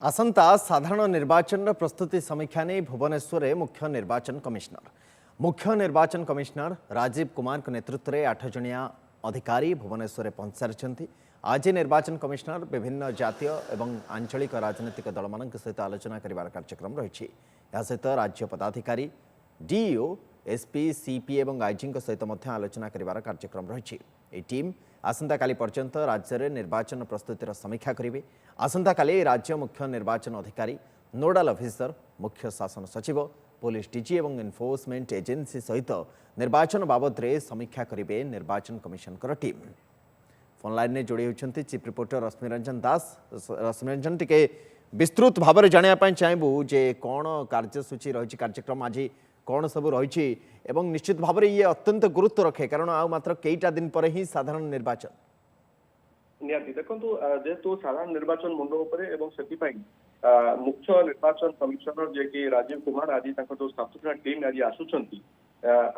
आसंता साधारण निर्वाचन प्रस्तुति समीक्षा नहीं भुवनेश्वर मुख्य निर्वाचन कमिशनर राजीव कुमार नेतृत्व में 8 जणिया अधिकारी भुवनेश्वर पहुंच सारी। आज निर्वाचन कमिशनर विभिन्न जातीय एवं आंचलिक राजनीतिक दल मान सहित आलोचना कर कार्यक्रम रही। सहित राज्य पदाधिकारी डीईओ एसपी सीपी और आईजी सहित आलोचना कर कार्यक्रम रही। टीम आसंता काली पर्यंत राज्य में निर्वाचन प्रस्तुतिर समीक्षा करेंगे। आसंता काली राज्य मुख्य निर्वाचन अधिकारी नोडाल ऑफिसर मुख्य शासन सचिव पुलिस डीजी और एनफोर्समेंट एजेंसी सहित निर्वाचन बाबद रे समीक्षा करेंगे निर्वाचन कमिशन टीम। फोन लाइन में जोड़ी होती चीफ रिपोर्टर रश्मिरंजन दास। रश्मिरंजन टिके विस्तृत भाव में जानापी चाहबू जे कौन कार्यसूची रही कार्यक्रम आज कौन सब रही एवं निश्चित भाव में ये अत्यंत गुरुत्व रखे कारण आ मात्र कईटा दिन पर ही साधारण निर्वाचन निहाती देखो जेहेतु साधारण निर्वाचन मुंड उपर मुख्य निर्वाचन कमिशनर जे कि राजीव कुमार आज जो सातटा टीम आज आसुंच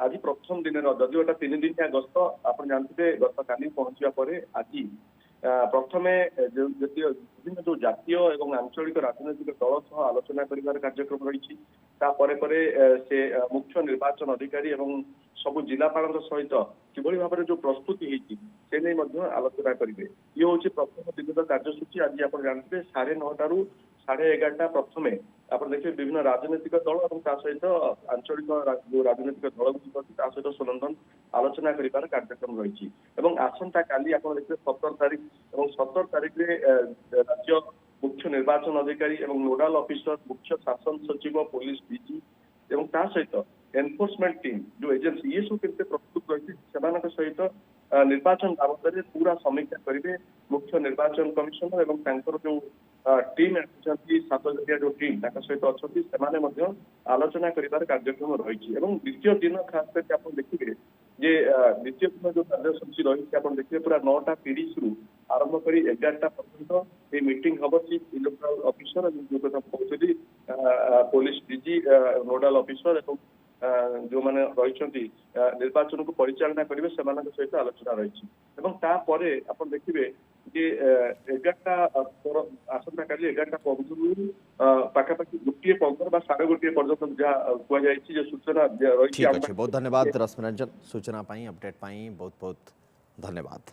आज प्रथम दिन जदिव एटा 3 दिनिया गस्त आप जानते गत काली पहुंचा आज प्रथमे विभिन्न जो जातीय और आंचलिक राजनैतिक दल सह आलोचना कर कार्यक्रम रही। से मुख्य निर्वाचन अधिकारी और सबू जिलापाल सहित किभली भाव में जो प्रस्तुति होती आलोचना करेंगे। ये हूँ प्रथम दिन कार्यसूची। आज आप जानते 9:30 ରୁ 11:30 प्रथमे आप देखिए विभिन्न राजनीतिक दल और सहित आंचलिक जो राजनीतिक दल सहित सुनंदन आलोचना कर कार्यक्रम रही। आसंता काली आप देखिए 17 तारीख और 17 तारीख राज्य मुख्य निर्वाचन अधिकारी और नोडाल ऑफिसर मुख्य शासन सचिव पुलिस डीजी और सहित एनफोर्समेंट टीम जो एजेंसी ये सब केते प्रस्तुत रही सहित निर्वाचन बाबद में पूरा समीक्षा करेंगे मुख्य निर्वाचन कमिशनर और जो टीम 7 जणिया जो टीम सहित अच्छा आलोचना कर कार्यक्रम रही। द्वितीय दिन खास करके आप देखिए जे द्वितीय दिन जो कार्यसूची रही आप देखिए पूरा 9:30 ରୁ आरंभ कर 11टा पर्यंत ये मीटिंग हम चीफ इलेक्टोरल ऑफिसर जो कथा कहते पुलिस डीजी नोडाल ऑफिसर और जो मैंने रही निर्वाचन को परिचालना करेंगे सहित आलोचना रही। आप देखिए जे 11टा आसंता काली 11:15 पाखापाखि 1:15 बा 1:30 पर्यंत जहाँ कहुई सूचना रही। बहुत धन्यवाद रश्मिरंजन सूचना अपडेट बहुत बहुत धन्यवाद।